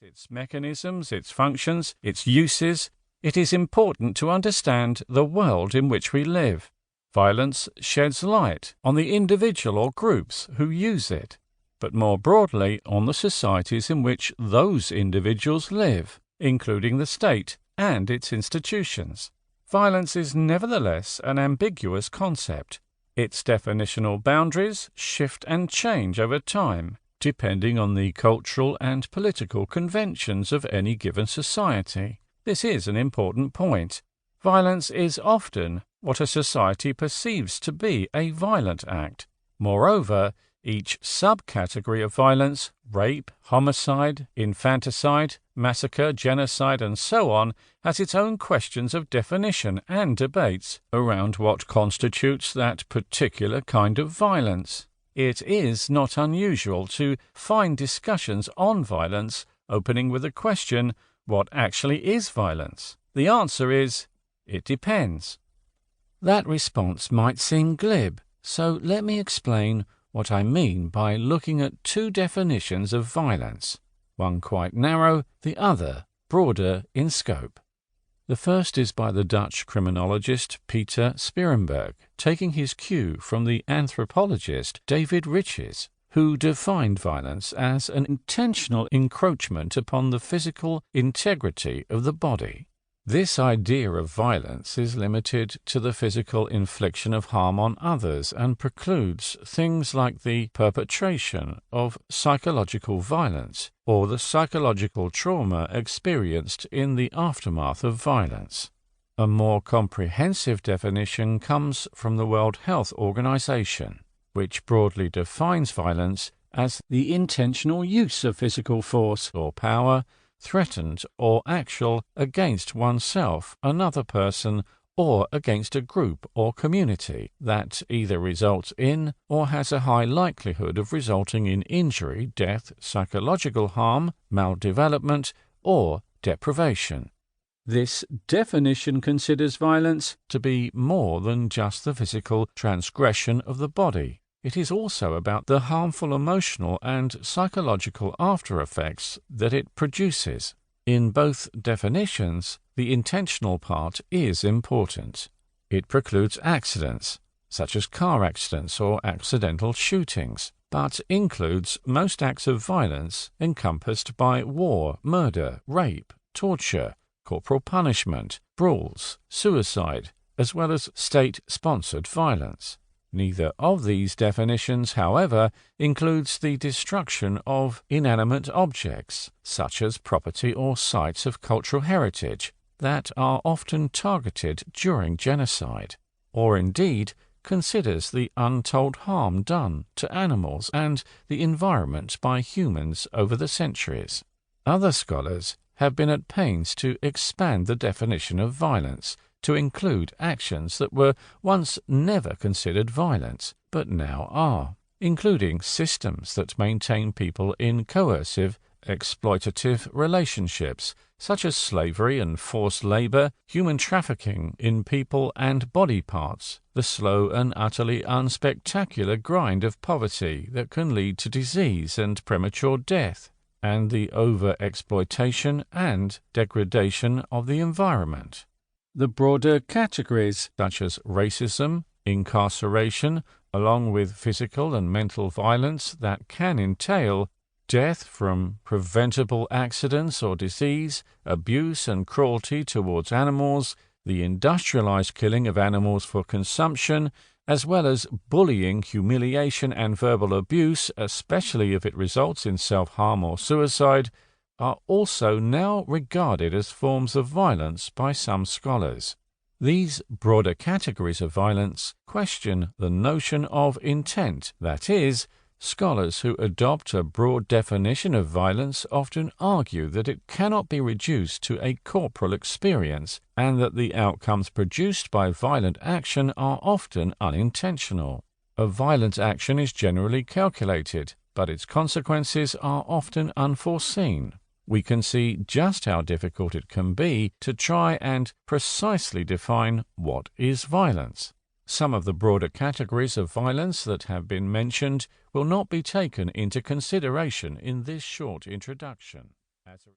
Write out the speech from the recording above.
its mechanisms, its functions, its uses, it is important to understand the world in which we live. Violence sheds light on the individual or groups who use it, but more broadly on the societies in which those individuals live, including the state and its institutions. Violence is nevertheless an ambiguous concept. Its definitional boundaries shift and change over time, depending on the cultural and political conventions of any given society. This is an important point. Violence is often what a society perceives to be a violent act. Moreover, each subcategory of violence, rape, homicide, infanticide, massacre, genocide, and so on, has its own questions of definition and debates around what constitutes that particular kind of violence. It is not unusual to find discussions on violence opening with the question, what actually is violence? The answer is, it depends. That response might seem glib, so let me explain what I mean by looking at two definitions of violence, one quite narrow, the other broader in scope. The first is by the Dutch criminologist Peter Sperenberg, taking his cue from the anthropologist David Riches, who defined violence as an intentional encroachment upon the physical integrity of the body. This idea of violence is limited to the physical infliction of harm on others and precludes things like the perpetration of psychological violence or the psychological trauma experienced in the aftermath of violence. A more comprehensive definition comes from the World Health Organization, which broadly defines violence as the intentional use of physical force or power, threatened or actual, against oneself, another person, or against a group or community that either results in or has a high likelihood of resulting in injury, death, psychological harm, maldevelopment, or deprivation. This definition considers violence to be more than just the physical transgression of the body. It is also about the harmful emotional and psychological after-effects that it produces. In both definitions, the intentional part is important. It precludes accidents, such as car accidents or accidental shootings, but includes most acts of violence encompassed by war, murder, rape, torture, corporal punishment, brawls, suicide, as well as state-sponsored violence. Neither of these definitions, however, includes the destruction of inanimate objects, such as property or sites of cultural heritage, that are often targeted during genocide, or indeed considers the untold harm done to animals and the environment by humans over the centuries. Other scholars have been at pains to expand the definition of violence to include actions that were once never considered violence, but now are, including systems that maintain people in coercive, exploitative relationships, such as slavery and forced labor, human trafficking in people and body parts, the slow and utterly unspectacular grind of poverty that can lead to disease and premature death, and the over-exploitation and degradation of the environment. The broader categories such as racism, incarceration, along with physical and mental violence that can entail death from preventable accidents or disease, abuse and cruelty towards animals, the industrialized killing of animals for consumption, as well as bullying, humiliation and verbal abuse, especially if it results in self-harm or suicide, are also now regarded as forms of violence by some scholars. These broader categories of violence question the notion of intent. That is, scholars who adopt a broad definition of violence often argue that it cannot be reduced to a corporal experience and that the outcomes produced by violent action are often unintentional. A violent action is generally calculated, but its consequences are often unforeseen. We can see just how difficult it can be to try and precisely define what is violence. Some of the broader categories of violence that have been mentioned will not be taken into consideration in this short introduction. As a